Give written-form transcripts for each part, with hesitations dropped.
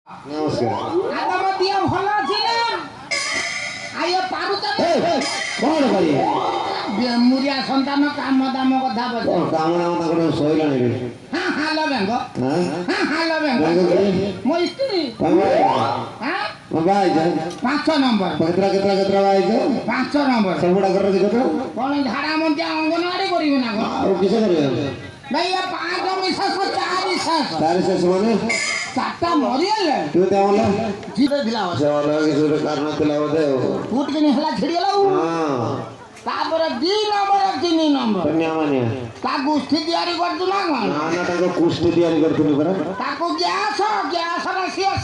नमस्कार आदम दिया भल अछि ना आयो पारु त कौन करी मुरिया संतान काम दाम कथा बज काम नाम तक सोइलानी रे हां हां लो बेंगो हां हां लो बेंगो मो स्त्री हां भाई जा 5 नंबर केतरा भाई जा 5 नंबर सबुडा कर दे कतो कोन झाड़ा मंत्या अंगनवाड़ी करिवे ना गो और किसे करे भाई ये 5 मिसस 4 मिसस तारे से माने चाटा मरियले तू देवला जीते दिला से वाला किसे कारण तला बदे फुट के हला छिड़ियला हां तापर 2 नंबर 3 नंबर कन्या माने ता गुस्थि तयारी करतु ना कोन ना ना ताको कुष्ठ तयारी करतुनी परा ताको गैस रे शेष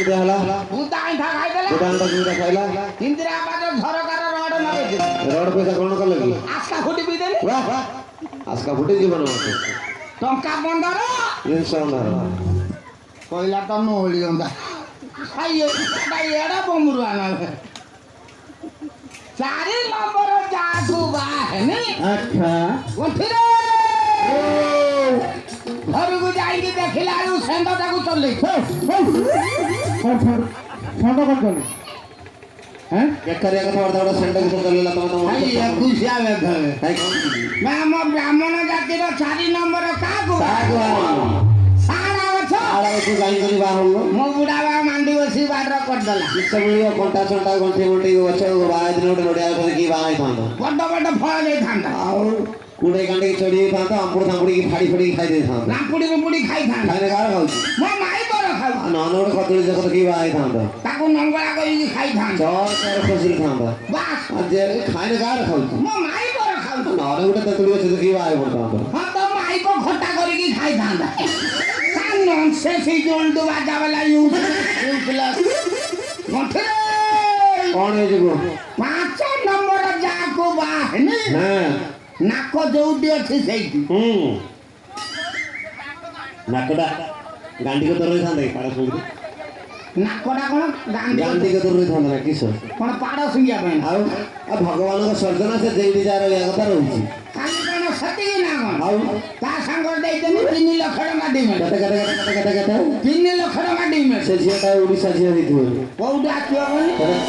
देहला उदाई था खाइ देला उदान तक नहीं खाइला इंदिरा आवास झरकार रोड नगे रोड पैसा कोन कर लगी आस्का फुटी भी देली वाह आजका फुटे जीवन टंका बंदर इंसान कोइला त नोली onda खाइए भाई एडा बमरु आना 4 नंबर जादू बा है नी अच्छा उठिरे घर को जाइए देखिला उ सेंदा ताकू चले फोटो कर चले हैं क्या करिया का थोड़ा थोड़ा सेंटर के चलेला तो भाई ये खुशिया में घरे है मैं हम ब्राह्मण जाति रो 4 नंबर का को सारा अच्छा आड़ा को गाई करी बा हम मो बुढ़ावा मांडी बसी बाडर कर दला सब ये कोंटा छोटा गोंठे गोंठे को बच्चा को बाज नोट नोडिया कर की बा थांदा बड़ फल दे थांदा और कुड़े गांडे की चढ़ी थांदा अंपुड़ थांपुड़ी की फाड़ी फाड़ी खाई दे थांदा लांपुड़ी रुपुड़ी खाई थांदा खाने का खाऊ मो माई बर खाऊ ननोड कतुली जगत की बा थांदा ताको नंगला करी खाई थांदा चौर कर फसिल थांदा बस जे खाने का खाऊ मो माई बर खाऊ नने उठे ततुली से की बा पड़ता हां तो माई को खट्टा करी खाई थांदा नॉनसेंस ही जोल्डो बाजा वाला यूज प्लस मोठरे कौन है जगो 5 नंबर जाको बा है नी हां नाको जोडी अछि सेठी नाकड़ा गांडी को तरह थांदे पाड़ा सुन नाकोडा कोन गांडी को तरह थांदे ना किसो कोन पाड़ा सुइया पे आउ आ भगवान को सर्जना से देई जा रे कथा रहउची खाली कोन सती ना कोन आउ ता संग देई देनी 3 लाख टका देमे कटा 3 लाख टका देमे से झिया का ओडिसा झिया दी थो कोउडा कियो कोन